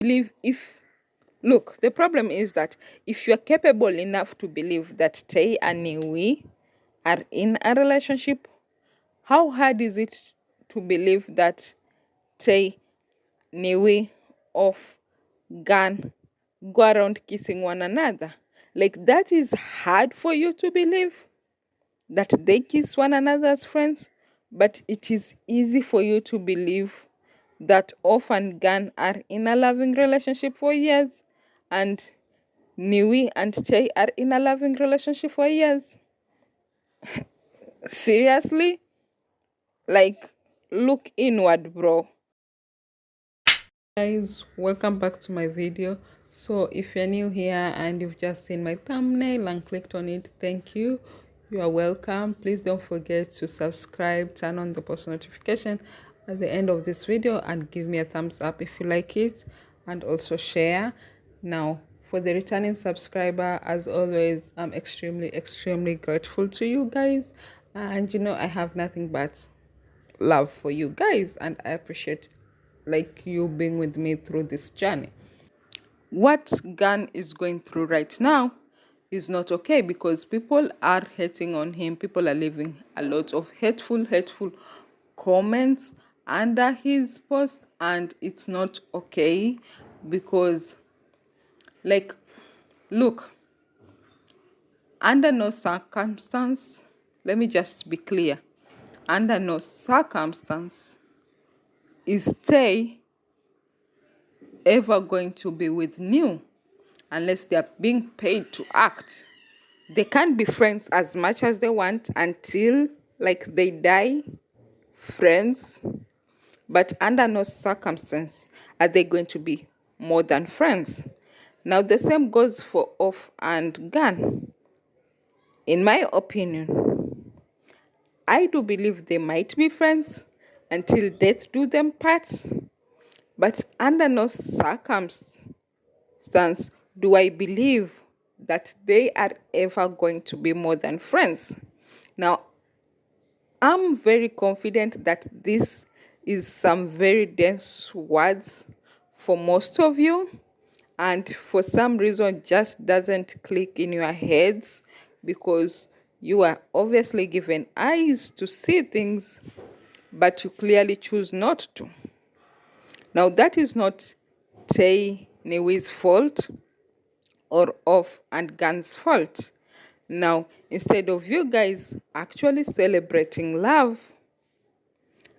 believe if look, the problem is that if you're capable enough to believe that Tay and Niwi are in a relationship, how hard is it to believe that Tay, Niwi, of Gan go around kissing one another? Like, that is hard for you to believe that they kiss one another as friends, but it is easy for you to believe that Off and Gan are in a loving relationship for years, and Niwi and Tay are in a loving relationship for years. Seriously? Like, look inward, bro. Guys, welcome back to my video. So if you're new here and you've just seen my thumbnail and clicked on it, thank you. You are welcome. Please don't forget to subscribe, turn on the post notification at the end of this video, and give me a thumbs up if you like it, and also share. Now, for the returning subscriber, as always, I'm extremely grateful to you guys, and I have nothing but love for you guys, and I appreciate like you being with me through this journey. What Gan is going through right now is not okay, because people are hating on him. People are leaving a lot of hateful comments under his post, and it's not okay, because like, look, under no circumstance, let me just be clear, under no circumstance is Tay ever going to be with New unless they are being paid to act. They can't be friends as much as they want until like they die friends, but under no circumstance are they going to be more than friends. Now the same goes for Off and Gan. In my opinion, I do believe they might be friends until death do them part, but under no circumstance do I believe that they are ever going to be more than friends. Now, I'm very confident that this is some very dense words for most of you, and for some reason just doesn't click in your heads, because you are obviously given eyes to see things, but you clearly choose not to. Now, that is not Tay Newi's fault or Off and Gan's fault. Now, instead of you guys actually celebrating love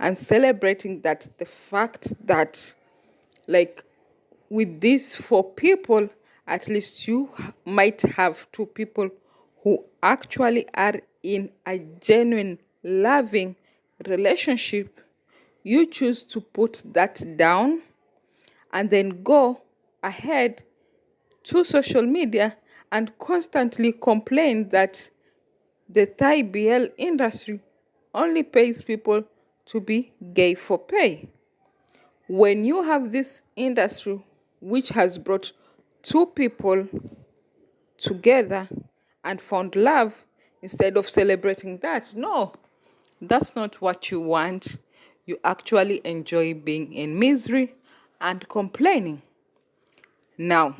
and celebrating that the fact that, like, with these four people, at least you might have two people who actually are in a genuine loving relationship, you choose to put that down and then go ahead to social media and constantly complain that the Thai BL industry only pays people to be gay for pay. When you have this industry which has brought two people together and found love, instead of celebrating that, no, that's not what you want. You actually enjoy being in misery and complaining. Now,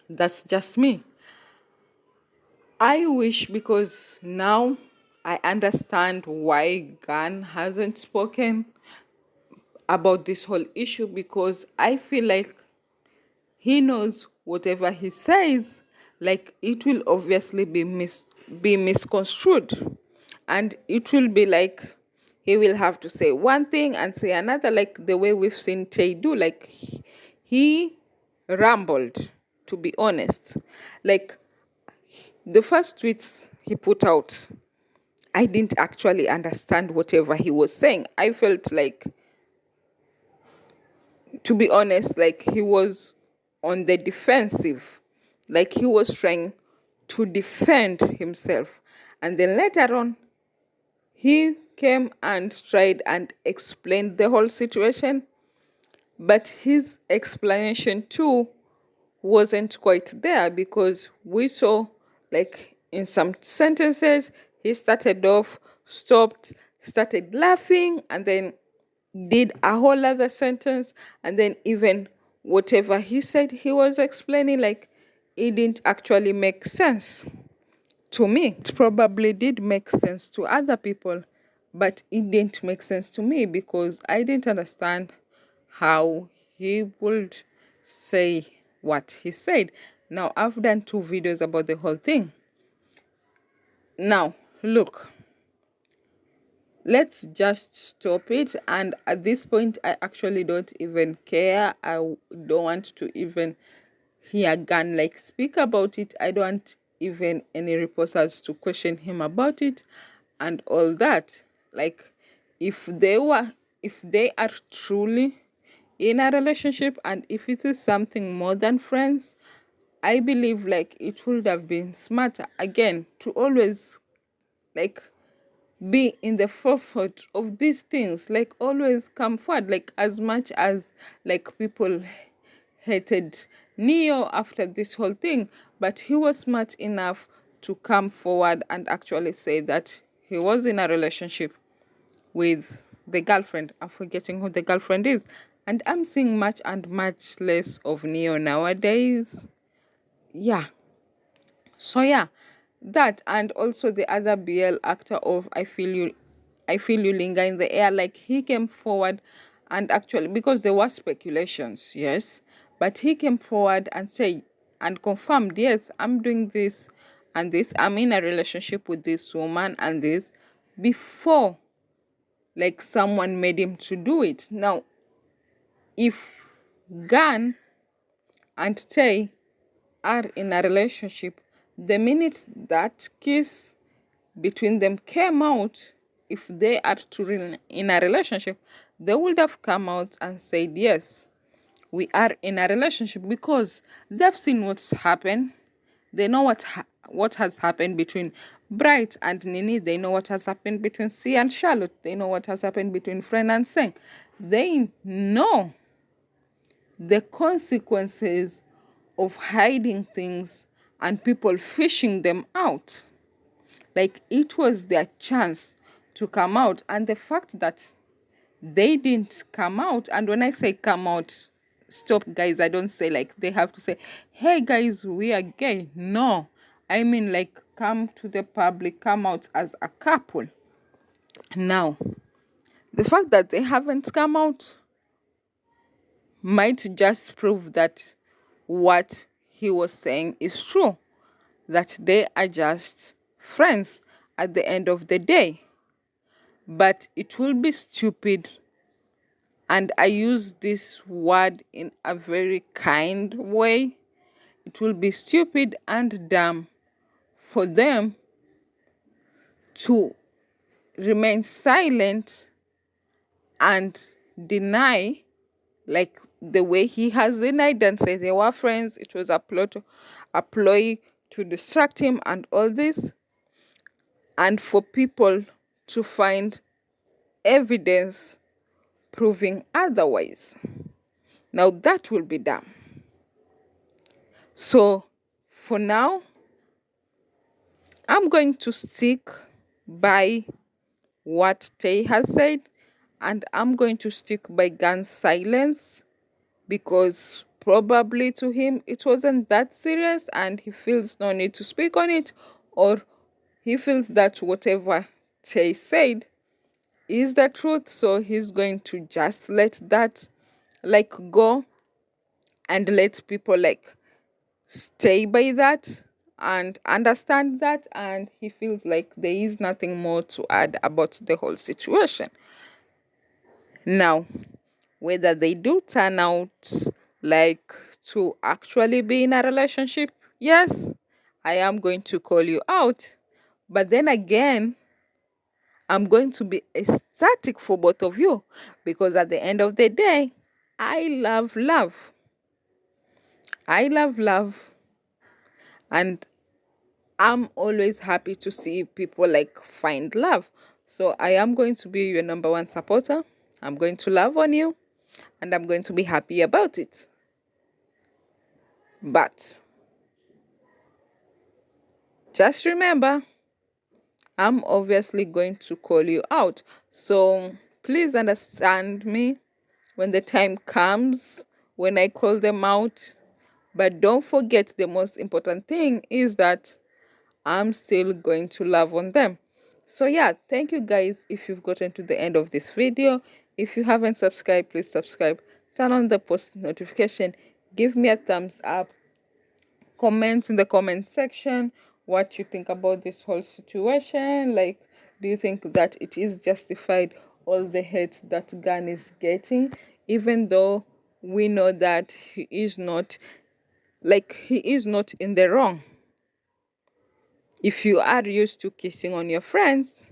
that's just me. I wish, because now I understand why Gan hasn't spoken about this whole issue, because I feel like he knows whatever he says, like, it will obviously be misconstrued, and it will be like he will have to say one thing and say another, like the way we've seen Tay do. Like, he rambled, to be honest. Like, the first tweets he put out, I didn't actually understand whatever he was saying. I felt like, to be honest, like he was on the defensive, like he was trying to defend himself. And then later on, he came and tried and explained the whole situation. But his explanation too wasn't quite there, because we saw, like, in some sentences, he started off, stopped, started laughing, and then did a whole other sentence, and then even whatever he said he was explaining, like, it didn't actually make sense to me. It probably did make sense to other people, but it didn't make sense to me because I didn't understand how he would say what he said. Now, I've done 2 videos about the whole thing. Now, look, let's just stop it. And at this point, I actually don't even care. I don't want to even hear Gun like speak about it. I don't want even any reporters to question him about it and all that. Like, if they are truly in a relationship, and if it is something more than friends, I believe like it would have been smarter again to always like be in the forefront of these things, like always come forward. Like, as much as like people hated Neo after this whole thing, but he was smart enough to come forward and actually say that he was in a relationship with the girlfriend. I'm forgetting who the girlfriend is. And I'm seeing much and much less of Neo nowadays. Yeah. So yeah, that, and also the other BL actor of I Feel You Linger in the Air, like he came forward and actually, because there were speculations, yes, but he came forward and said and confirmed, yes, I'm doing this and this, I'm in a relationship with this woman and this, before like someone made him to do it. Now, if Gan and Tay are in a relationship, the minute that kiss between them came out, if they are truly in a relationship, they would have come out and said, yes, we are in a relationship, because they've seen what's happened. They know what has happened between Bright and Nini. They know what has happened between C and Charlotte. They know what has happened between Fren and Seng. They know the consequences of hiding things and people fishing them out. Like, it was their chance to come out. And the fact that they didn't come out, and when I say come out, stop guys, I don't say like they have to say, hey guys, we are gay. No, I mean like come to the public, come out as a couple. Now, the fact that they haven't come out might just prove that what he was saying is true, that they are just friends at the end of the day. But it will be stupid, and I use this word in a very kind way, it will be stupid and dumb for them to remain silent and deny, like the way he has denied and say they were friends, it was a ploy to distract him and all this, and for people to find evidence proving otherwise. Now that will be dumb. So for now, I'm going to stick by what Tay has said, and I'm going to stick by Gun's silence, because probably to him it wasn't that serious and he feels no need to speak on it, or he feels that whatever Tay said is the truth, so he's going to just let that like go and let people like stay by that and understand that, and he feels like there is nothing more to add about the whole situation. Now, whether they do turn out like to actually be in a relationship, yes, I am going to call you out, but then again, I'm going to be ecstatic for both of you, because at the end of the day, I love love. I love love, and I'm always happy to see people like find love. So I am going to be your number one supporter. I'm going to love on you, and I'm going to be happy about it. But just remember, I'm obviously going to call you out. So please understand me when the time comes when I call them out. But don't forget, the most important thing is that I'm still going to love on them. So yeah, thank you guys if you've gotten to the end of this video. If you haven't subscribed, please subscribe. Turn on the post notification. Give me a thumbs up. Comment in the comment section what you think about this whole situation. Like, do you think that it is justified, all the hate that Gan is getting, even though we know that he is not in the wrong? If you are used to kissing on your friends,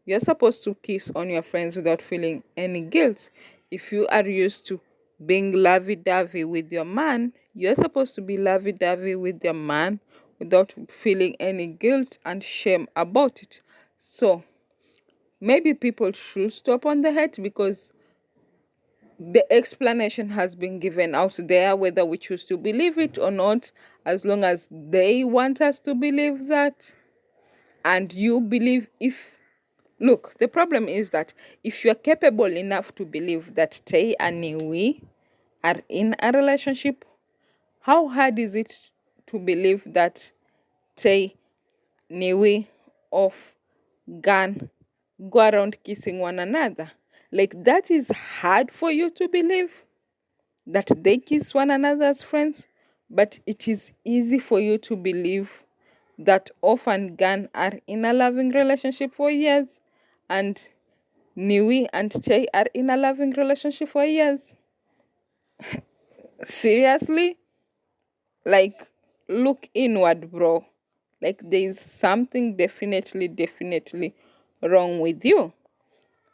you're supposed to kiss on your friends without feeling any guilt. If you are used to being lovey-dovey with your man, you're supposed to be lovey-dovey with your man without feeling any guilt and shame about it. So maybe people should stop on the hate, because the explanation has been given out there, whether we choose to believe it or not, as long as they want us to believe that. And you believe, if look, the problem is that if you're capable enough to believe that Tay and Niwi are in a relationship, how hard is it to believe that Tay, Niwi, of Gan go around kissing one another? Like, that is hard for you to believe, that they kiss one another as friends, but it is easy for you to believe that Off and Gan are in a loving relationship for years, and Niwi and Che are in a loving relationship for years. Seriously? Like, look inward, bro. Like, there's something definitely wrong with you.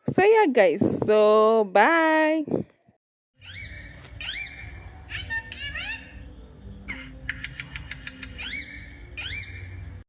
So yeah, guys, so bye.